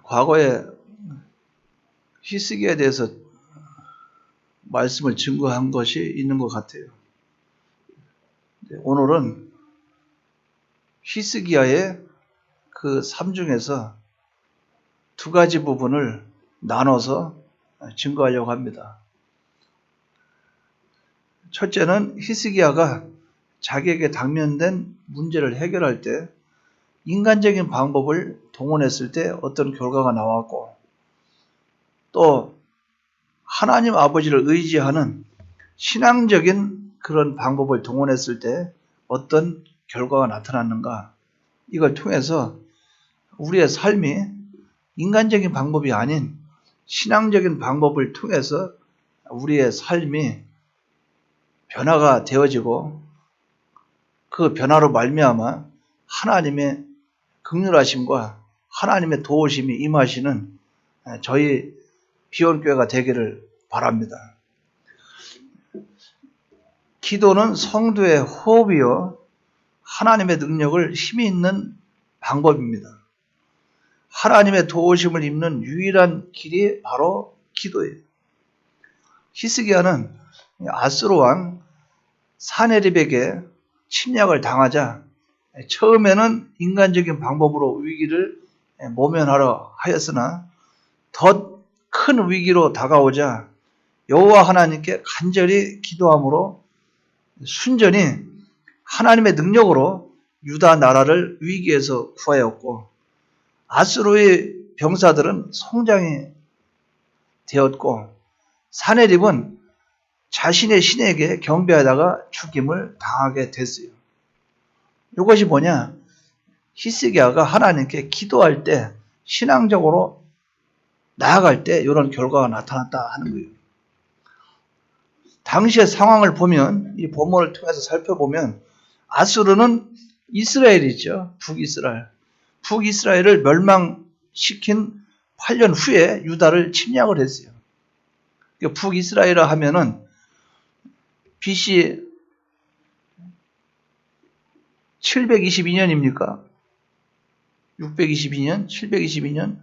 과거에 히스기야에 대해서 말씀을 증거한 것이 있는 것 같아요. 오늘은 히스기야의 그 삶 중에서 두 가지 부분을 나눠서 증거하려고 합니다. 첫째는 히스기야가 자기에게 당면된 문제를 해결할 때 인간적인 방법을 동원했을 때 어떤 결과가 나왔고, 또 하나님 아버지를 의지하는 신앙적인 그런 방법을 동원했을 때 어떤 결과가 나타났는가, 이걸 통해서 우리의 삶이 인간적인 방법이 아닌 신앙적인 방법을 통해서 우리의 삶이 변화가 되어지고, 그 변화로 말미암아 하나님의 긍휼하심과 하나님의 도우심이 임하시는 저희 비온교회가 되기를 바랍니다. 기도는 성도의 호흡이요 하나님의 능력을 힘이 있는 방법입니다. 하나님의 도우심을 입는 유일한 길이 바로 기도예요. 히스기야는 아수르 왕 사네립에게 침략을 당하자 처음에는 인간적인 방법으로 위기를 모면하려 하였으나 더 큰 위기로 다가오자 여호와 하나님께 간절히 기도함으로 순전히 하나님의 능력으로 유다 나라를 위기에서 구하였고, 아수르의 병사들은 성장이 되었고, 사네립은 자신의 신에게 경배하다가 죽임을 당하게 됐어요. 이것이 뭐냐? 히스기야가 하나님께 기도할 때, 신앙적으로 나아갈 때 이런 결과가 나타났다 하는 거예요. 당시의 상황을 보면, 이 본문을 통해서 살펴보면 아수르는 이스라엘이죠. 북이스라엘. 북이스라엘을 멸망시킨 8년 후에 유다를 침략을 했어요. 북이스라엘을 하면은 BC 722년입니까? 622년? 722년?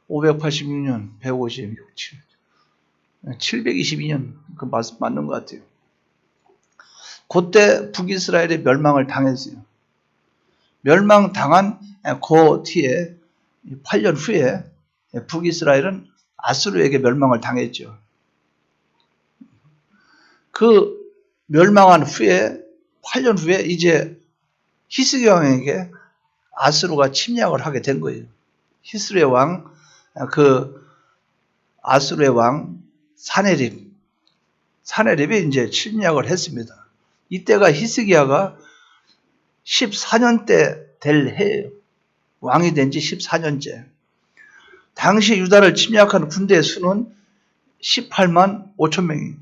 586년, 156, 722년, 그 맞는 것 같아요. 그때 북이스라엘이 멸망을 당했어요. 멸망당한 그 뒤에 8년 후에 북이스라엘은 아수르에게 멸망을 당했죠. 그 멸망한 후에 8년 후에 이제 히스기야 왕에게 아수르가 침략을 하게 된 거예요. 히스루의 왕, 아수르의 왕 사네립이 이제 침략을 했습니다. 이때가 히스기야가 14년째 될 해예요. 왕이 된 지 14년째. 당시 유다를 침략한 군대의 수는 18만 5천 명이에요.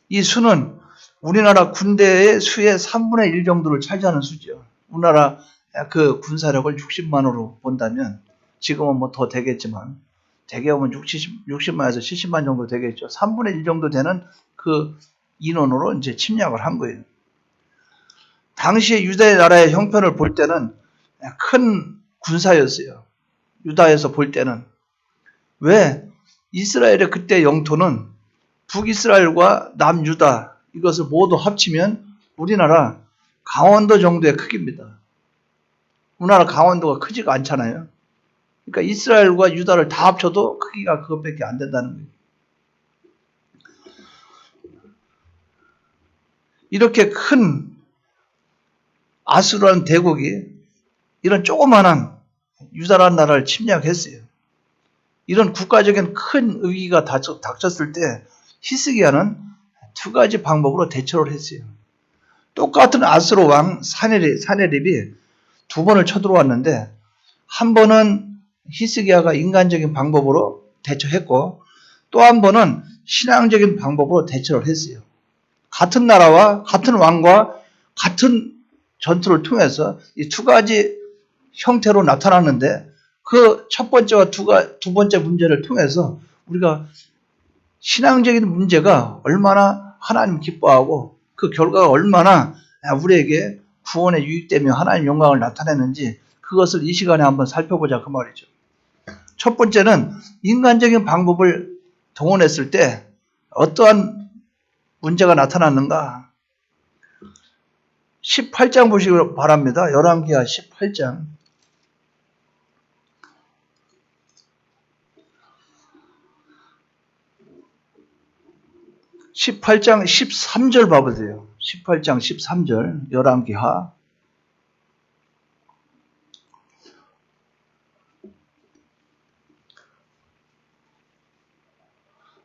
이 수는 우리나라 군대의 수의 3분의 1 정도를 차지하는 수죠. 우리나라 그 군사력을 60만으로 본다면, 지금은 뭐 더 되겠지만, 대개 보면 60만에서 70만 정도 되겠죠. 3분의 1 정도 되는 그 인원으로 이제 침략을 한 거예요. 당시에 유다의 나라의 형편을 볼 때는 큰 군사였어요. 유다에서 볼 때는. 왜? 이스라엘의 그때 영토는 북이스라엘과 남유다, 이것을 모두 합치면 우리나라 강원도 정도의 크기입니다. 우리나라 강원도가 크지가 않잖아요. 그러니까 이스라엘과 유다를 다 합쳐도 크기가 그것밖에 안 된다는 거예요. 이렇게 큰 아수르라는 대국이 이런 조그마한 유다라는 나라를 침략했어요. 이런 국가적인 큰 위기가 닥쳤을 때 히스기야는 두 가지 방법으로 대처를 했어요. 똑같은 아수르 왕 사네립이 두 번을 쳐들어왔는데, 한 번은 히스기야가 인간적인 방법으로 대처했고, 또 한 번은 신앙적인 방법으로 대처를 했어요. 같은 나라와 같은 왕과 같은 전투를 통해서 이 두 가지 형태로 나타났는데, 그 첫 번째와 두 번째 문제를 통해서 우리가 신앙적인 문제가 얼마나 하나님 기뻐하고 그 결과가 얼마나 우리에게 구원에 유익되며 하나님 영광을 나타내는지, 그것을 이 시간에 한번 살펴보자 그 말이죠. 첫 번째는 인간적인 방법을 동원했을 때 어떠한 문제가 나타났는가. 18장 보시기 바랍니다. 열왕기하 18장. 18장 13절 봐보세요. 18장 13절 열왕기하.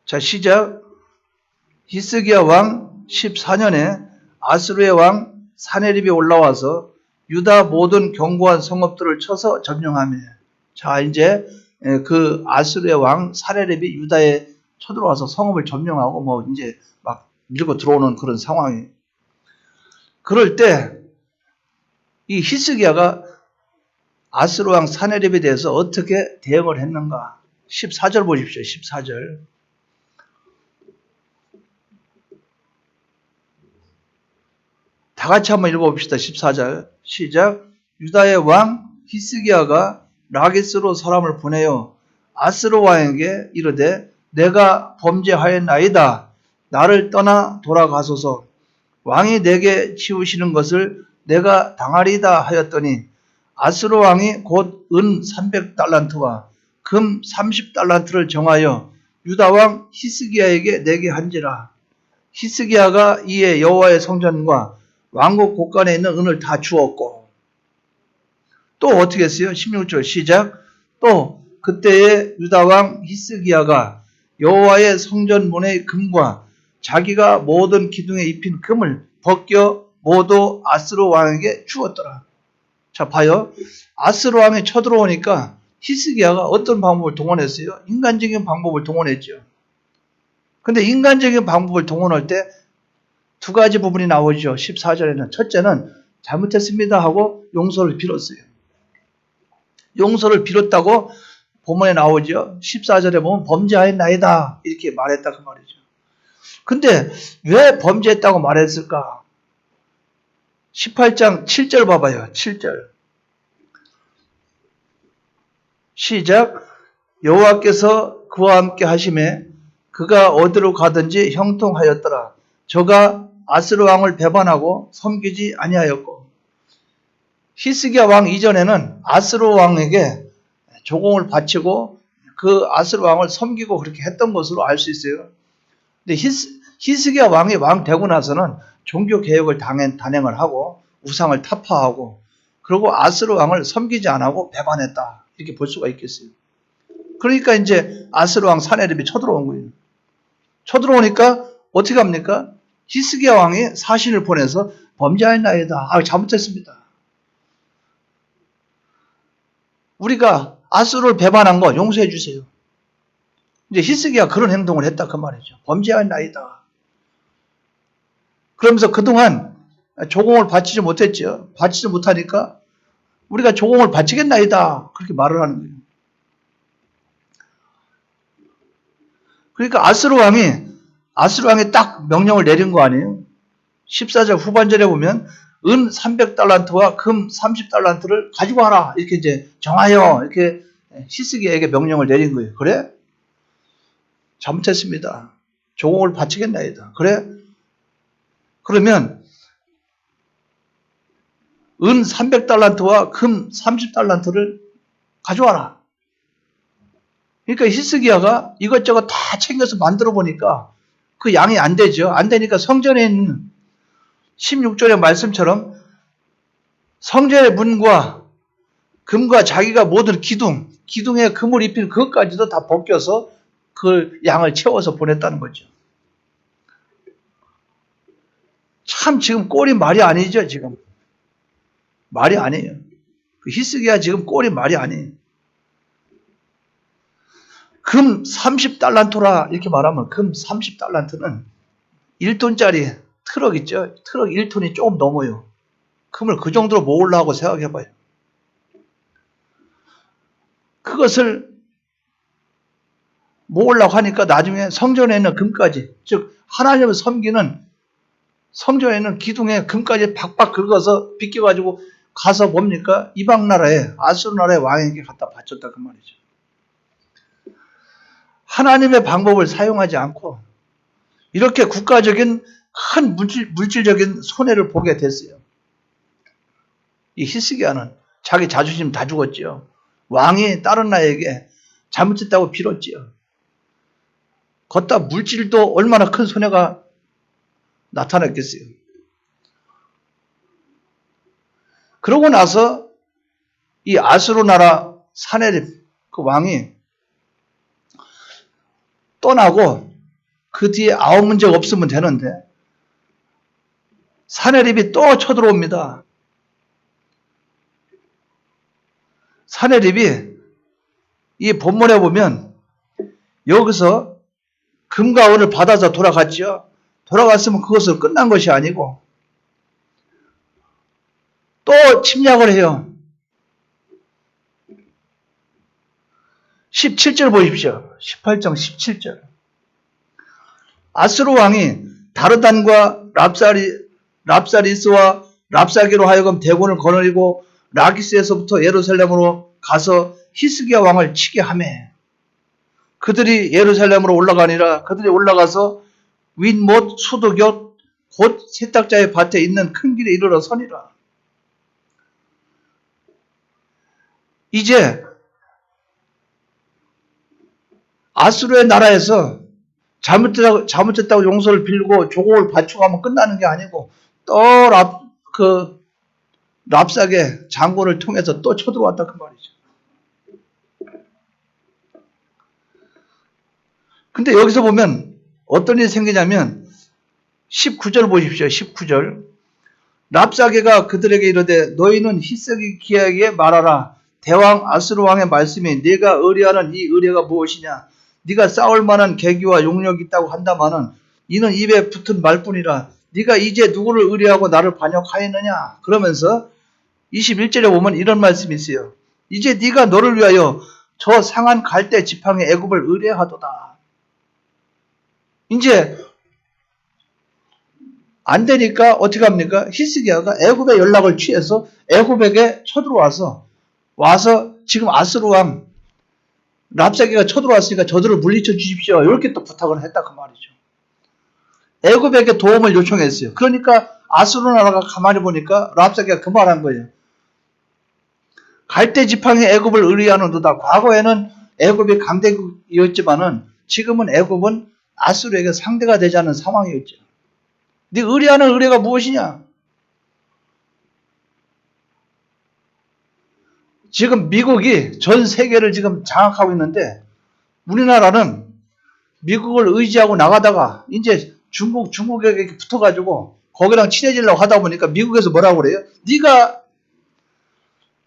자, 시작. 히스기야 왕 14년에 아수르의 왕 사네립이 올라와서 유다 모든 견고한 성읍들을 쳐서 점령하며. 자, 이제 그 아수르의 왕 사네립이 유다에 쳐들어와서 성읍을 점령하고 뭐 이제 막 밀고 들어오는 그런 상황이에요. 그럴 때 이 히스기야가 아수르 왕 사네립에 대해서 어떻게 대응을 했는가? 14절 보십시오. 14절. 다 같이 한번 읽어봅시다. 14절 시작. 유다의 왕 히스기야가 라기스로 사람을 보내어 아스로 왕에게 이르되 내가 범죄하였나이다. 나를 떠나 돌아가소서. 왕이 내게 치우시는 것을 내가 당하리다 하였더니 아스로 왕이 곧 은 300달란트와 금 30달란트를 정하여 유다 왕 히스기야에게 내게 한지라. 히스기야가 이에 여호와의 성전과 왕국 곳간에 있는 은을 다 주었고. 또 어떻게 했어요? 16절 시작. 또 그때에 유다 왕 히스기야가 여호와의 성전 문의 금과 자기가 모든 기둥에 입힌 금을 벗겨 모두 아스로 왕에게 주었더라. 자, 봐요. 아스로 왕이 쳐들어오니까 히스기야가 어떤 방법을 동원했어요? 인간적인 방법을 동원했죠. 근데 인간적인 방법을 동원할 때 두 가지 부분이 나오죠. 14절에는 첫째는 잘못했습니다 하고 용서를 빌었어요. 용서를 빌었다고 본문에 나오죠. 14절에 보면 범죄하였나이다 이렇게 말했다 그 말이죠. 근데 왜 범죄했다고 말했을까? 18장 7절 봐봐요. 7절 시작. 여호와께서 그와 함께 하심에 그가 어디로 가든지 형통하였더라. 저가 아스르 왕을 배반하고 섬기지 아니하였고. 히스기야 왕 이전에는 아스르 왕에게 조공을 바치고 그 아스르 왕을 섬기고 그렇게 했던 것으로 알 수 있어요. 근데 히스기야 왕이 왕 되고 나서는 종교 개혁을 단행을 하고 우상을 타파하고 그리고 아스르 왕을 섬기지 않고 배반했다 이렇게 볼 수가 있겠어요. 그러니까 이제 아스르 왕 사네립이 쳐들어온 거예요. 쳐들어오니까 어떻게 합니까? 히스기야 왕이 사신을 보내서 범죄하였나이다. 잘못했습니다. 우리가 아수르를 배반한 거 용서해 주세요. 이제 히스기야 그런 행동을 했다 그 말이죠. 범죄하였나이다. 그러면서 그동안 조공을 바치지 못했죠. 바치지 못하니까 우리가 조공을 바치겠나이다. 그렇게 말을 하는 거예요. 그러니까 아스르 왕이 딱 명령을 내린 거 아니에요? 14절 후반절에 보면 은 300달란트와 금 30달란트를 가지고 와라. 이렇게 이제 정하여 이렇게 히스기야에게 명령을 내린 거예요. 그래? 잘못했습니다. 조공을 바치겠나이다. 그래? 그러면 은 300달란트와 금 30달란트를 가져와라. 그러니까 히스기야가 이것저것 다 챙겨서 만들어 보니까 그 양이 안 되죠. 안 되니까 성전에 있는 16절의 말씀처럼 성전의 문과 금과 자기가 모든 기둥에 금을 입힌 그것까지도 다 벗겨서 그 양을 채워서 보냈다는 거죠. 참 지금 꼴이 말이 아니죠. 지금 말이 아니에요. 그 히스기야 지금 꼴이 말이 아니에요. 금 30달란트라 이렇게 말하면 금 30달란트는 1톤짜리 트럭 있죠. 트럭 1톤이 조금 넘어요. 금을 그 정도로 모으려고 생각해봐요. 그것을 모으려고 하니까 나중에 성전에 있는 금까지, 즉 하나님을 섬기는 성전에 있는 기둥에 금까지 박박 긁어서 빗겨가지고 가서 뭡니까? 이방 나라에, 아수르 나라의 왕에게 갖다 바쳤다 그 말이죠. 하나님의 방법을 사용하지 않고 이렇게 국가적인 큰 물질적인 손해를 보게 됐어요. 이 히스기야는 자기 자존심 다 죽었지요. 왕이 다른 나라에게 잘못했다고 빌었지요. 걷다 물질도 얼마나 큰 손해가 나타났겠어요. 그러고 나서 이 아수르 나라 사네립 그 왕이 떠나고 그 뒤에 아무 문제가 없으면 되는데 사네립이 또 쳐들어옵니다. 사네립이 이 본문에 보면 여기서 금과 은을 받아서 돌아갔죠. 돌아갔으면 그것으로 끝난 것이 아니고 또 침략을 해요. 17절 보십시오. 18장 17절. 아수르 왕이 다르단과 랍사리스와 랍사기로 하여금 대군을 거느리고 라기스에서부터 예루살렘으로 가서 히스기야 왕을 치게 하매 그들이 예루살렘으로 올라가니라. 그들이 올라가서 윗못 수도곁 곧 세탁자의 밭에 있는 큰 길에 이르러 서니라. 이제 아수르의 나라에서 잘못했다고 용서를 빌고 조공을 바치고 끝나는 게 아니고 또 랍사게 장군을 통해서 또 쳐들어왔다 그 말이죠. 근데 여기서 보면 어떤 일이 생기냐면 19절 보십시오. 19절. 랍사게가 그들에게 이르되 너희는 히스기야에게 말하라. 대왕 아수르 왕의 말씀이 네가 의뢰하는 이 의뢰가 무엇이냐. 네가 싸울 만한 계기와 용력이 있다고 한다마는 이는 입에 붙은 말뿐이라. 네가 이제 누구를 의뢰하고 나를 반역하였느냐. 그러면서 21절에 보면 이런 말씀이 있어요. 이제 네가 너를 위하여 저 상한 갈대 지팡이 애굽을 의뢰하도다. 이제 안 되니까 어떻게 합니까? 히스기야가 애굽의 연락을 취해서 애굽에게 쳐들어와서 지금 아수르 왕 랍사게가 쳐들어왔으니까 저들을 물리쳐 주십시오. 이렇게 또 부탁을 했다 그 말이죠. 애굽에게 도움을 요청했어요. 그러니까 아수르 나라가 가만히 보니까 랍사게가 그 말한 거예요. 갈대 지팡이 애굽을 의뢰하는도다. 과거에는 애굽이 강대국이었지만은 지금은 애굽은 아수르에게 상대가 되지 않는 상황이었죠. 네 의뢰하는 의뢰가 무엇이냐? 지금 미국이 전 세계를 지금 장악하고 있는데 우리나라는 미국을 의지하고 나가다가 이제 중국에게 붙어가지고 거기랑 친해지려고 하다 보니까 미국에서 뭐라고 그래요? 네가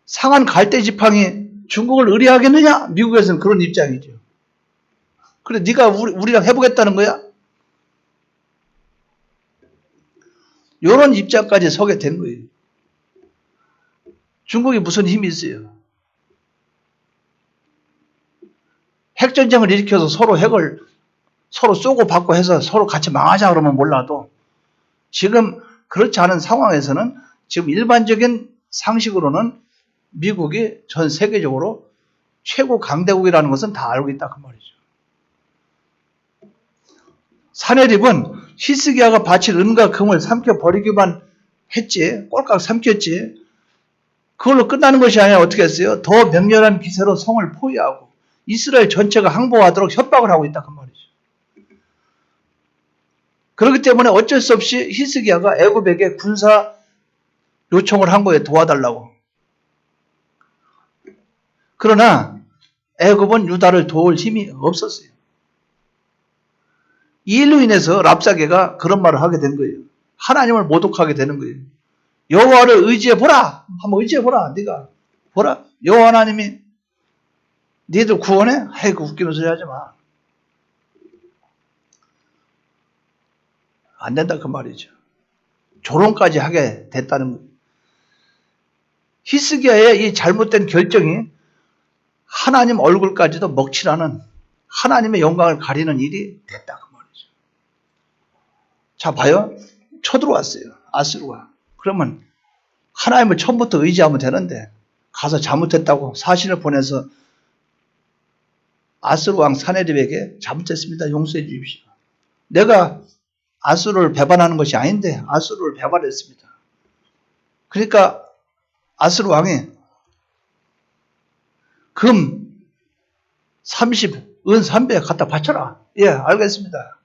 상한 갈대 지팡이 중국을 의뢰하겠느냐? 미국에서는 그런 입장이죠. 그래 네가 우리랑 해보겠다는 거야? 이런 입장까지 서게 된 거예요. 중국이 무슨 힘이 있어요? 핵전쟁을 일으켜서 서로 쏘고 받고 해서 서로 같이 망하자 그러면 몰라도 지금 그렇지 않은 상황에서는 지금 일반적인 상식으로는 미국이 전 세계적으로 최고 강대국이라는 것은 다 알고 있다 그 말이죠. 사네립은 히스기야가 바칠 은과 금을 삼켜버리기만 했지, 꼴깍 삼켰지. 그걸로 끝나는 것이 아니라 어떻게 했어요? 더 맹렬한 기세로 성을 포위하고 이스라엘 전체가 항복하도록 협박을 하고 있다 그 말이죠. 그렇기 때문에 어쩔 수 없이 히스기야가 애굽에게 군사 요청을 한 거예요. 도와달라고. 그러나 애굽은 유다를 도울 힘이 없었어요. 이 일로 인해서 랍사게가 그런 말을 하게 된 거예요. 하나님을 모독하게 되는 거예요. 여호와를 의지해보라. 한번 의지해보라. 네가 보라. 여호와 하나님이 니들 구원해? 아이고 웃기는 소리 하지 마. 안 된다 그 말이죠. 조롱까지 하게 됐다는 거예요. 히스기야의 이 잘못된 결정이 하나님 얼굴까지도 먹칠하는 하나님의 영광을 가리는 일이 됐다 그 말이죠. 자 봐요. 쳐들어왔어요. 아수르가. 그러면 하나님을 처음부터 의지하면 되는데 가서 잘못했다고 사신을 보내서 아수르 왕 사네립에게 잘못했습니다. 용서해 주십시오. 내가 아수르를 배반하는 것이 아닌데 아수르를 배반했습니다. 그러니까 아수르 왕이 금 30, 은 300 갖다 바쳐라. 예, 알겠습니다.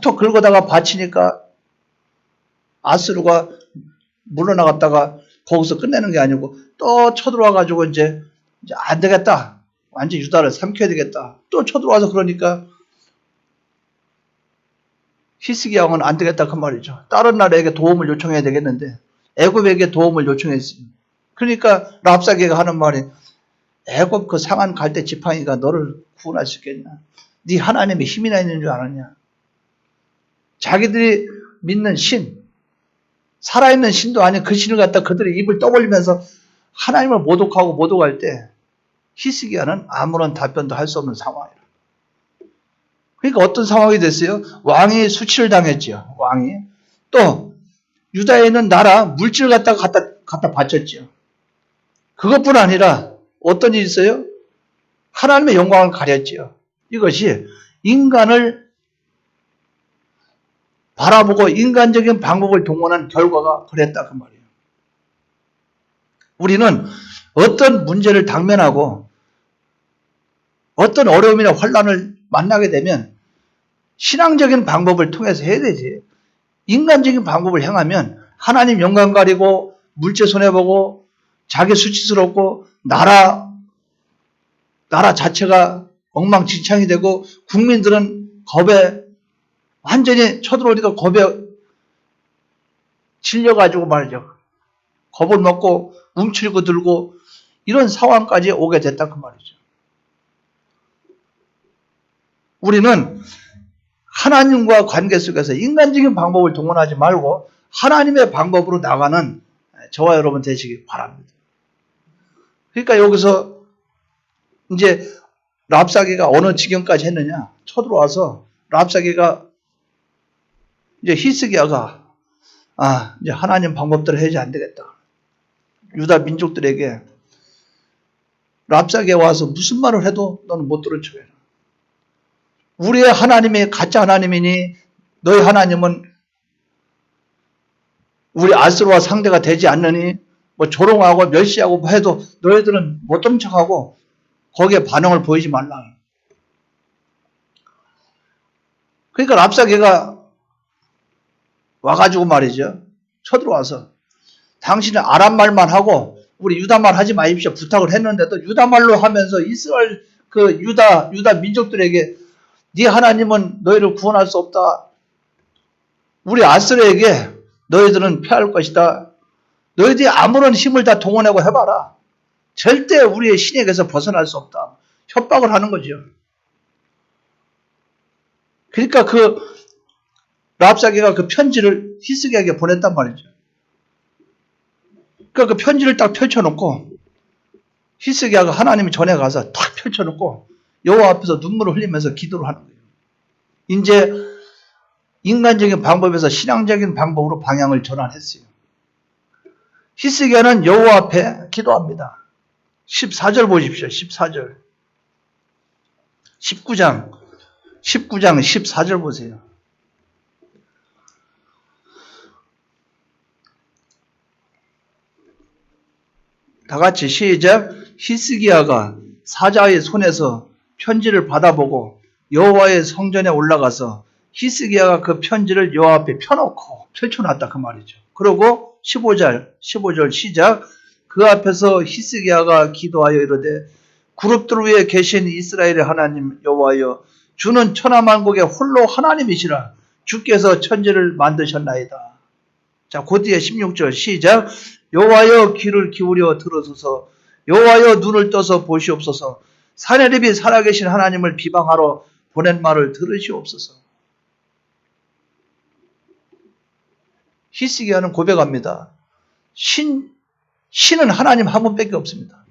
톡톡 긁어다가 바치니까 아수르가 물러나갔다가 거기서 끝내는 게 아니고 또 쳐들어와가지고 이제 안 되겠다. 완전 유다를 삼켜야 되겠다. 또 쳐들어와서 그러니까 히스기야 왕은 안 되겠다 그 말이죠. 다른 나라에게 도움을 요청해야 되겠는데 애굽에게 도움을 요청했습니다. 그러니까 랍사게가 하는 말이 애굽 그 상한 갈대 지팡이가 너를 구원할 수 있겠냐? 네 하나님의 힘이나 있는 줄 아느냐? 자기들이 믿는 신, 살아있는 신도 아닌 그 신을 갖다 그들의 입을 떠벌리면서 하나님을 모독할 때 히스기야는 아무런 답변도 할 수 없는 상황이라. 그러니까 어떤 상황이 됐어요? 왕이 수치를 당했지요. 왕이. 또 유다에 있는 나라 물질을 갖다 바쳤지요. 그것뿐 아니라 어떤 일이 있어요? 하나님의 영광을 가렸지요. 이것이 인간을 바라보고 인간적인 방법을 동원한 결과가 그랬다 그 말이에요. 우리는 어떤 문제를 당면하고 어떤 어려움이나 환난을 만나게 되면 신앙적인 방법을 통해서 해야 되지. 인간적인 방법을 행하면 하나님 영광 가리고 물질 손해보고 자기 수치스럽고 나라 자체가 엉망진창이 되고 국민들은 겁에 완전히 쳐들어오니까 겁에 질려가지고 말이죠. 겁을 먹고 움츠리고 들고 이런 상황까지 오게 됐다 그 말이죠. 우리는 하나님과 관계 속에서 인간적인 방법을 동원하지 말고 하나님의 방법으로 나가는 저와 여러분 되시기 바랍니다. 그러니까 여기서 이제 랍사게가 어느 지경까지 했느냐? 쳐들어와서 랍사게가 이제 히스기야가 이제 하나님 방법대로 해야지 안 되겠다. 유다 민족들에게 랍사게 와서 무슨 말을 해도 너는 못 들은 척해라. 우리의 하나님이 가짜 하나님이니 너희 하나님은 우리 아스로와 상대가 되지 않느니 뭐 조롱하고 멸시하고 해도 너희들은 못 들은 척하고 거기에 반응을 보이지 말라. 그러니까 랍사게가 와가지고 말이죠. 쳐들어와서 당신은 아람 말만 하고 우리 유다 말 하지 마십시오 부탁을 했는데도 유다 말로 하면서 이스라엘 그 유다 민족들에게 네 하나님은 너희를 구원할 수 없다. 우리 아스르에게 너희들은 패할 것이다. 너희들이 아무런 힘을 다 동원하고 해봐라. 절대 우리의 신에게서 벗어날 수 없다. 협박을 하는 거죠. 그러니까 그 랍사게가 그 편지를 히스기야에게 보냈단 말이죠. 그러니까 그 편지를 딱 펼쳐놓고 히스기야가 하나님이 전에 가서 딱 펼쳐놓고 여호와 앞에서 눈물을 흘리면서 기도를 하는 거예요. 이제 인간적인 방법에서 신앙적인 방법으로 방향을 전환했어요. 히스기야는 여호와 앞에 기도합니다. 14절 보십시오. 14절. 19장 14절 보세요. 다 같이 시작. 히스기야가 사자의 손에서 편지를 받아보고 여호와의 성전에 올라가서 히스기야가 그 편지를 여호와 앞에 펼쳐놨다 그 말이죠. 그리고 15절 시작. 그 앞에서 히스기야가 기도하여 이르되 그룹들 위에 계신 이스라엘의 하나님 여호와여 주는 천하만국의 홀로 하나님이시라. 주께서 천지를 만드셨나이다. 자, 그 뒤에 16절 시작. 여호와여 귀를 기울여 들으소서. 여호와여 눈을 떠서 보시옵소서. 사내립이 살아계신 하나님을 비방하러 보낸 말을 들으시옵소서. 히스기야는 고백합니다. 신은 하나님 한 분밖에 없습니다.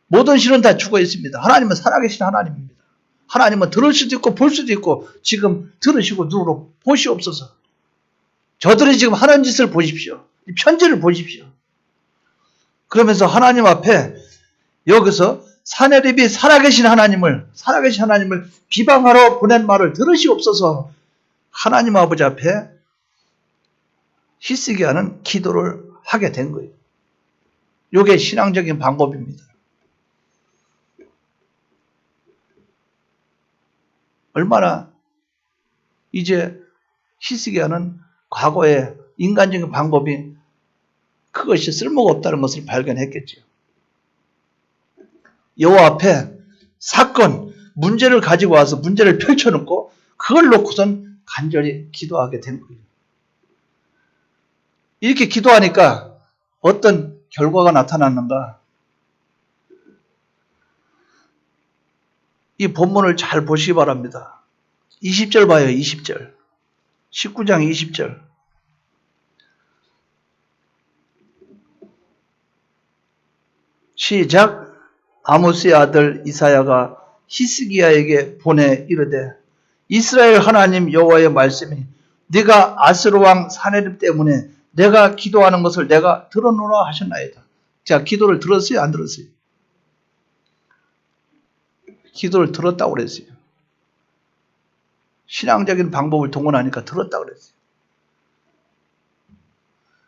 모든 신은 다 죽어 있습니다. 하나님은 살아계신 하나님입니다. 하나님은 들을 수도 있고 볼 수도 있고 지금 들으시고 눈으로 보시옵소서. 저들이 지금 하는 짓을 보십시오. 이 편지를 보십시오. 그러면서 하나님 앞에 여기서 사내립이 살아계신 하나님을 비방하러 보낸 말을 들으시옵소서 하나님 아버지 앞에 히스기야는 기도를 하게 된 거예요. 이게 신앙적인 방법입니다. 얼마나 이제 히스기야는 과거에 인간적인 방법이 그것이 쓸모가 없다는 것을 발견했겠죠. 여호와 앞에 사건, 문제를 가지고 와서 문제를 펼쳐놓고 그걸 놓고선 간절히 기도하게 된 거예요. 이렇게 기도하니까 어떤 결과가 나타났는가? 이 본문을 잘 보시기 바랍니다. 20절 봐요. 20절. 19장 20절. 시작. 아모스의 아들 이사야가 히스기야에게 보내 이르되 이스라엘 하나님 여호와의 말씀이 네가 아스로 왕 사내립 때문에 내가 기도하는 것을 내가 들어노라 하셨나이다. 자, 기도를 들었어요? 안 들었어요? 기도를 들었다고 그랬어요. 신앙적인 방법을 동원하니까 들었다고 그랬어요.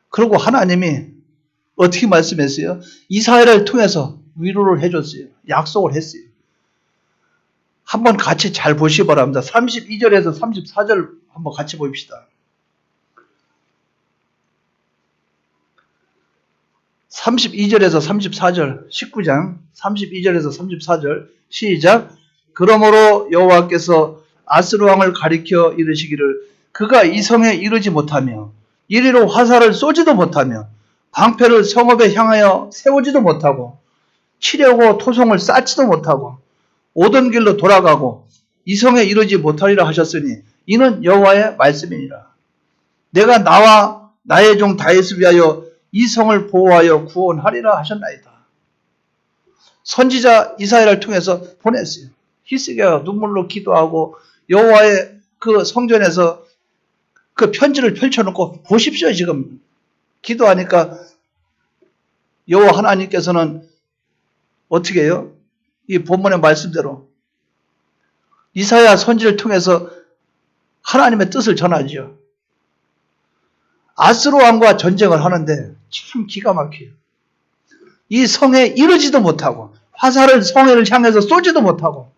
그리고 하나님이 어떻게 말씀했어요? 이사야를 통해서 위로를 해줬어요. 약속을 했어요. 한번 같이 잘 보시기 바랍니다. 32절에서 34절 한번 같이 봅시다. 32절에서 34절, 19장 32절에서 34절 시작. 그러므로 여호와께서 아스루 왕을 가리켜 이르시기를 그가 이 성에 이르지 못하며 이리로 화살을 쏘지도 못하며 방패를 성읍에 향하여 세우지도 못하고 치려고 토성을 쌓지도 못하고 오던 길로 돌아가고 이 성에 이르지 못하리라 하셨으니 이는 여호와의 말씀이니라. 내가 나와 나의 종 다윗을 위하여 이 성을 보호하여 구원하리라 하셨나이다. 선지자 이사야를 통해서 보냈어요. 히스기야가 눈물로 기도하고 여호와의 그 성전에서 그 편지를 펼쳐놓고 보십시오. 지금 기도하니까 여호와 하나님께서는 어떻게 해요? 이 본문의 말씀대로 이사야 선지를 통해서 하나님의 뜻을 전하죠. 아스로 왕과 전쟁을 하는데 참 기가 막혀요. 이 성에 이르지도 못하고 화살을 성을 향해서 쏘지도 못하고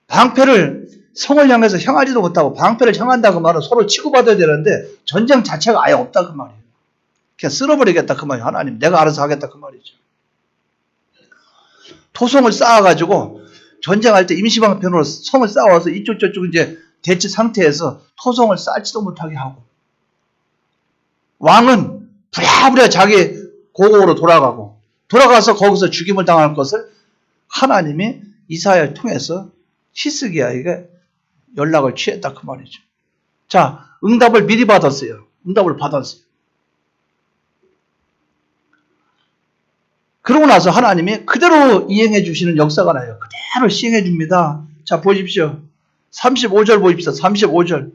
방패를 성을 향해서 향하지도 못하고 방패를 향한다 그 말은 서로 치고받아야 되는데 전쟁 자체가 아예 없다 그 말이에요. 그냥 쓸어버리겠다 그 말이에요. 하나님 내가 알아서 하겠다 그 말이죠. 토성을 쌓아가지고 전쟁할 때 임시방편으로 성을 쌓아와서 이쪽 저쪽 이제 대치 상태에서 토성을 쌓지도 못하게 하고 왕은 부랴부랴 자기 고국으로 돌아가서 거기서 죽임을 당할 것을 하나님이 이사야를 통해서 히스기야에게 연락을 취했다 그 말이죠. 자, 응답을 미리 받았어요. 응답을 받았어요. 그러고 나서 하나님이 그대로 이행해 주시는 역사가 나요. 그대로 시행해 줍니다. 자, 보십시오. 35절 보십시오. 35절.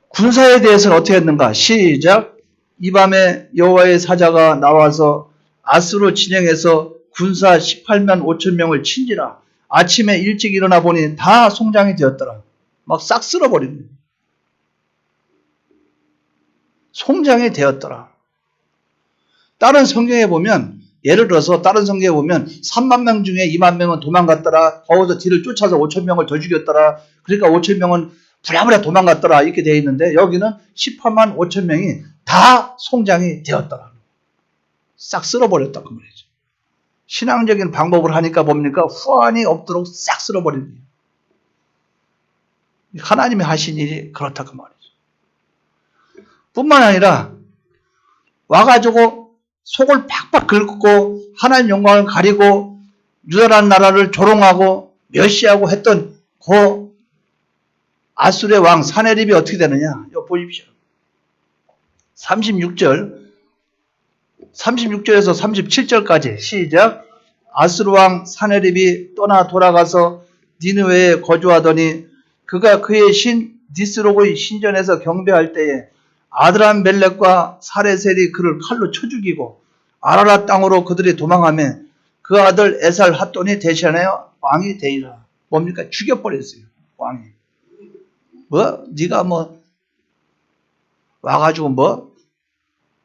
군사에 대해서는 어떻게 했는가? 시작. 이 밤에 여호와의 사자가 나와서 아스로 진영에서 군사 18만 5천 명을 친지라. 아침에 일찍 일어나 보니 다 송장이 되었더라. 막 싹 쓸어버립니다. 송장이 되었더라. 다른 성경에 보면 예를 들어서 다른 성경에 보면 3만 명 중에 2만 명은 도망갔더라. 거기서 뒤를 쫓아서 5천 명을 더 죽였더라. 그러니까 5천 명은 부랴부랴 도망갔더라. 이렇게 되어 있는데 여기는 18만 5천 명이 다 송장이 되었더라. 싹 쓸어버렸다 그 말이죠. 신앙적인 방법을 하니까 뭡니까? 후환이 없도록 싹 쓸어버립니다. 하나님이 하신 일이 그렇다 그 말이죠. 뿐만 아니라 와가지고 속을 팍팍 긁고 하나님 영광을 가리고 유다라는 나라를 조롱하고 멸시하고 했던 그 아수르의 왕 사내립이 어떻게 되느냐? 이거 보십시오. 36절에서 37절까지 시작. 아수르 왕 사내립이 떠나 돌아가서 니느웨에 거주하더니 그가 그의 신 니스록의 신전에서 경배할 때에 아드람멜렉과 사레셀이 그를 칼로 쳐 죽이고 아라랏 땅으로 그들이 도망하며 그 아들 에살 핫돈이 대신하여 왕이 되리라. 뭡니까? 죽여버렸어요. 왕이. 네가 와가지고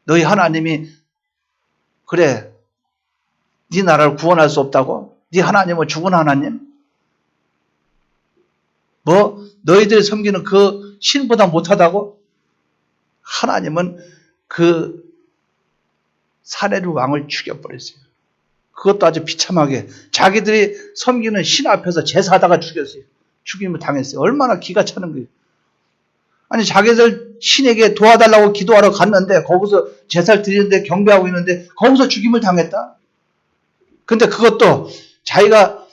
너희 하나님이 그래 네 나라를 구원할 수 없다고? 네 하나님은 죽은 하나님? 너희들이 섬기는 그 신보다 못하다고? 하나님은 그 사레르 왕을 죽여버렸어요. 그것도 아주 비참하게 자기들이 섬기는 신 앞에서 제사하다가 죽였어요. 죽임을 당했어요. 얼마나 기가 차는 거예요. 아니 자기들 신에게 도와달라고 기도하러 갔는데 거기서 제사를 드리는데 경배하고 있는데 거기서 죽임을 당했다. 근데 그것도 자기가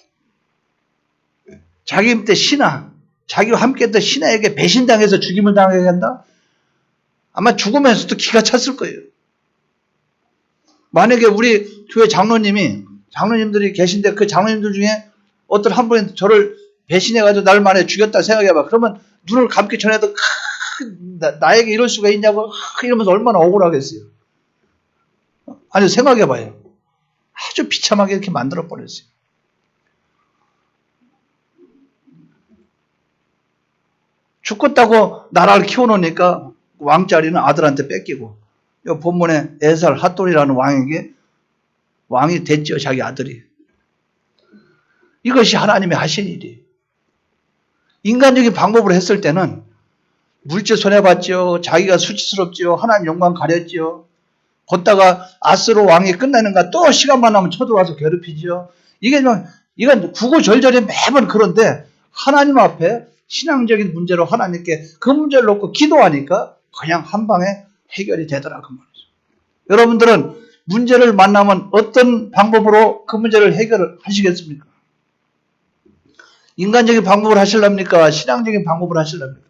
자기 밑에 신하 자기와 함께했던 신하에게 배신당해서 죽임을 당하게 한다? 아마 죽으면서도 기가 찼을 거예요. 만약에 우리 교회 장로님들이 계신데 그 장로님들 중에 어떤 한 분이 저를 배신해가지고 나를 만약에 죽였다 생각해봐. 그러면 눈을 감기 전에도 나에게 이럴 수가 있냐고 이러면서 얼마나 억울하겠어요. 아니 생각해봐요. 아주 비참하게 이렇게 만들어버렸어요. 죽겠다고 나라를 키워놓으니까 왕자리는 아들한테 뺏기고 이 본문에 에살 핫돈이라는 왕에게 왕이 됐죠. 자기 아들이. 이것이 하나님의 하신 일이에요. 인간적인 방법으로 했을 때는 물질 손해봤죠. 자기가 수치스럽죠. 하나님 영광 가렸죠. 걷다가 아스로 왕이 끝나는가 또 시간만 나면 쳐들어와서 괴롭히죠. 이건 구구절절히 매번 그런데 하나님 앞에 신앙적인 문제로 하나님께 그 문제를 놓고 기도하니까 그냥 한 방에 해결이 되더라고 말이죠. 여러분들은 문제를 만나면 어떤 방법으로 그 문제를 해결하시겠습니까? 인간적인 방법을 하실랍니까? 신앙적인 방법을 하실랍니까?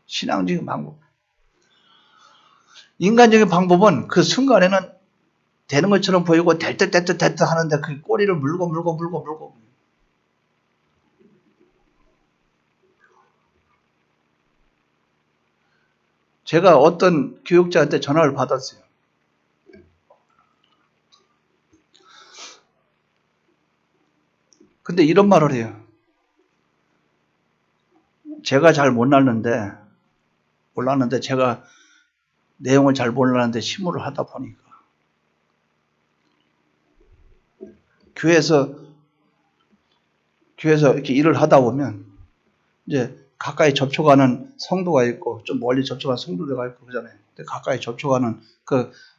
신앙적인 방법. 인간적인 방법은 그 순간에는 되는 것처럼 보이고 될 듯 하는데 그 꼬리를 물고 제가 어떤 교육자한테 전화를 받았어요. 근데 이런 말을 해요. 제가 잘 몰랐는데 제가 내용을 잘 몰랐는데 심호를 하다 보니까 교회에서 이렇게 일을 하다 보면 이제 가까이 접촉하는 성도가 있고 좀 멀리 접촉하는 성도가 있고 그러잖아요. 근데 가까이 접촉하는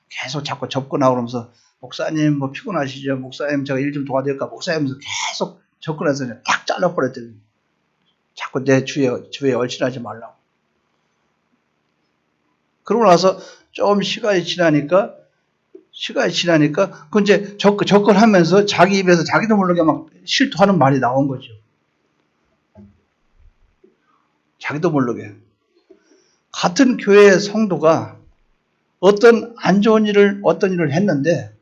계속 자꾸 접근하고 그러면서 목사님 피곤하시죠? 목사님 제가 일 좀 도와드릴까? 목사님면서 계속 접근해서 그냥 딱 잘라버렸더니 자꾸 내 주위에 얼씬하지 말라고. 그러고 나서 좀 시간이 지나니까 그 이제 접근하면서 자기 입에서 자기도 모르게 막 실토하는 말이 나온 거죠. 자기도 모르게. 같은 교회의 성도가 어떤 일을 했는데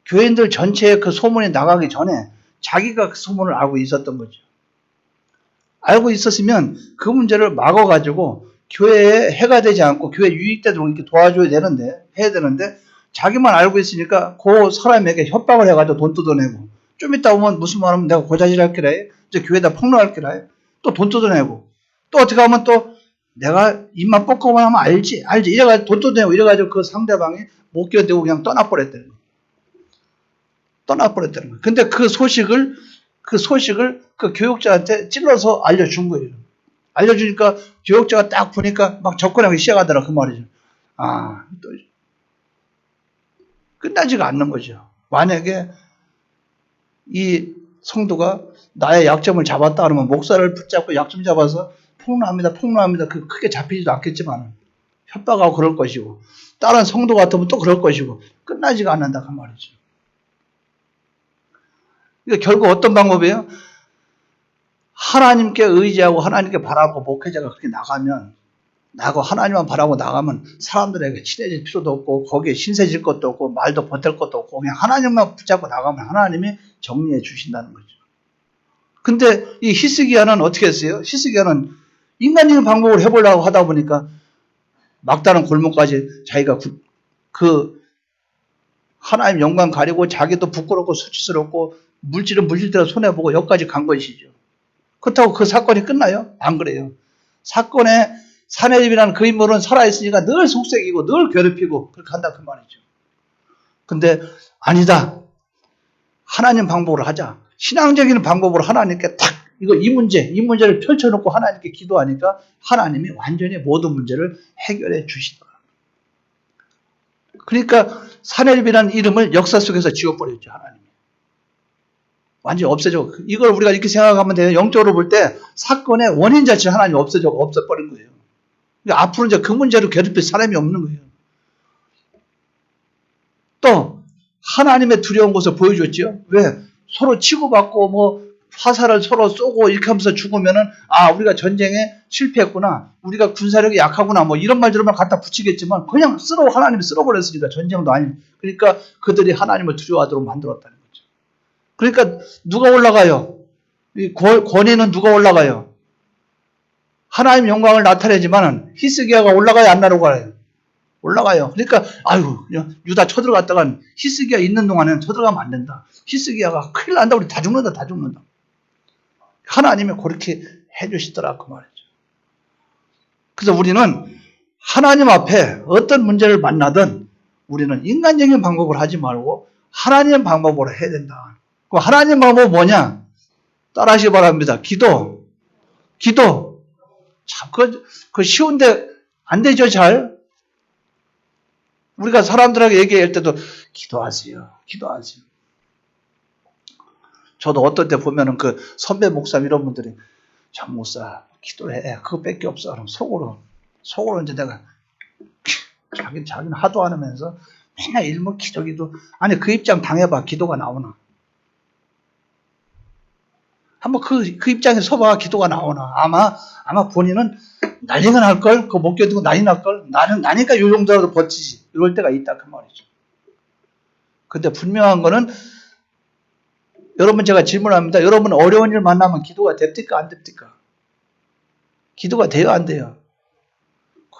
교인들 전체에 그 소문이 나가기 전에 자기가 그 소문을 알고 있었던 거죠. 알고 있었으면 그 문제를 막아가지고 교회에 해가 되지 않고 교회 유익되도록 이렇게 도와줘야 해야 되는데 자기만 알고 있으니까 그 사람에게 협박을 해가지고 돈 뜯어내고 좀 이따 오면 무슨 말 하면 내가 고자질 할 거라 해. 이제 교회에다 폭로할 거라 해. 또 돈 뜯어내고 또 어떻게 하면 또 내가 입만 뻑뻑만 하면 알지. 이래가지고 돈 뜯어내고 이래가지고 그 상대방이 못 견디고 그냥 떠나버렸다는 거예요. 근데 그 소식을 그 교육자한테 찔러서 알려준 거예요. 알려주니까 교육자가 딱 보니까 막 접근하기 시작하더라 그 말이죠. 또 끝나지가 않는 거죠. 만약에 이 성도가 나의 약점을 잡았다 그러면 목사를 붙잡고 약점 잡아서 폭로합니다. 그 크게 잡히지도 않겠지만 협박하고 그럴 것이고 다른 성도 같으면 또 그럴 것이고 끝나지가 않는다 그 말이죠. 그러니까 결국 어떤 방법이에요? 하나님께 의지하고 하나님께 바라고 목회자가 그렇게 나가고 하나님만 바라고 나가면 사람들에게 친해질 필요도 없고 거기에 신세질 것도 없고 말도 버틸 것도 없고 그냥 하나님만 붙잡고 나가면 하나님이 정리해 주신다는 거죠. 근데 이 히스기야는 어떻게 했어요? 히스기야는 인간적인 방법을 해보려고 하다 보니까 막다른 골목까지 자기가 그 하나님 영광 가리고 자기도 부끄럽고 수치스럽고 물질은 물질대로 손해보고 여기까지 간 것이죠. 그렇다고 그 사건이 끝나요? 안 그래요. 사건에 사내립이라는 그 인물은 살아있으니까 늘 속색이고 늘 괴롭히고 그렇게 한다 그 말이죠. 근데 아니다. 하나님 방법으로 하자. 신앙적인 방법으로 하나님께 탁 이 문제를 펼쳐놓고 하나님께 기도하니까 하나님이 완전히 모든 문제를 해결해 주시더라. 그러니까 사내립이라는 이름을 역사 속에서 지워버렸죠. 하나님이. 완전히 없애져. 이걸 우리가 이렇게 생각하면 돼요. 영적으로 볼 때 사건의 원인 자체를 하나님이 없애버린 거예요. 그러니까 앞으로 이제 그 문제로 괴롭힐 사람이 없는 거예요. 또 하나님의 두려운 것을 보여줬죠. 왜? 서로 치고받고 뭐 화살을 서로 쏘고 이렇게 하면서 죽으면은 우리가 전쟁에 실패했구나. 우리가 군사력이 약하구나. 뭐 이런 말들만 갖다 붙이겠지만 그냥 하나님이 쓸어버렸으니까 전쟁도 아니고. 그러니까 그들이 하나님을 두려워하도록 만들었다는 거죠. 그러니까 누가 올라가요? 이 권위는 누가 올라가요? 하나님 영광을 나타내지만은 히스기야가 올라가야 안 나라가요? 올라가요. 그러니까 유다 쳐들어갔다간 히스기야 있는 동안에는 쳐들어가면 안 된다. 히스기야가 큰일 난다. 우리 다 죽는다. 하나님이 그렇게 해주시더라 그 말이죠. 그래서 우리는 하나님 앞에 어떤 문제를 만나든 우리는 인간적인 방법을 하지 말고 하나님 방법으로 해야 된다. 그 하나님 방법은 뭐냐? 따라하시기 바랍니다. 기도. 참 그 쉬운데 안 되죠 잘. 우리가 사람들에게 얘기할 때도 기도하세요. 저도 어떤 때 보면은 그 선배 목사 이런 분들이 참 목사 기도해. 그거밖에 없어. 그럼 속으로 이제 내가 자기는 하도 안 하면서 맨날 일목 기도. 아니 그 입장 당해봐. 기도가 나오나. 한번 그 입장에 서봐. 기도가 나오나. 아마 본인은 난리가 날걸. 그거 못 견디고 난리 날걸. 나니까 요 정도라도 버티지. 이럴 때가 있다 그 말이죠. 근데 분명한 거는 여러분 제가 질문합니다. 여러분 어려운 일 만나면 기도가 됩니까? 안 됩니까? 기도가 돼요? 안 돼요?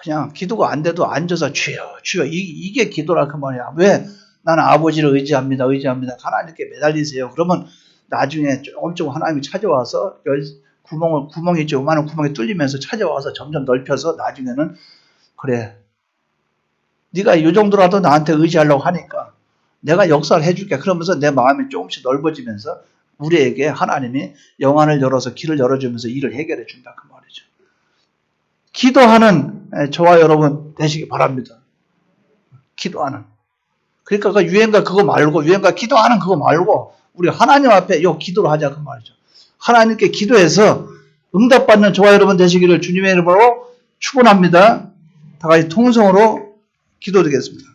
그냥 기도가 안 돼도 앉아서 주여 이게 기도라 그 말이야. 왜? 나는 아버지를 의지합니다. 하나님께 매달리세요. 그러면 나중에 조금 하나님이 찾아와서 구멍이 있죠. 요만한 구멍이 뚫리면서 찾아와서 점점 넓혀서 나중에는 그래 네가 이 정도라도 나한테 의지하려고 하니까 내가 역사를 해줄게. 그러면서 내 마음이 조금씩 넓어지면서 우리에게 하나님이 영안을 열어서 길을 열어주면서 일을 해결해 준다 그 말이죠. 기도하는 저와 여러분 되시기 바랍니다. 기도하는. 그러니까 그 유행가 기도하는 그거 말고 우리 하나님 앞에 기도를 하자 그 말이죠. 하나님께 기도해서 응답받는 저와 여러분 되시기를 주님의 이름으로 축원합니다. 다 같이 통성으로 기도드리겠습니다.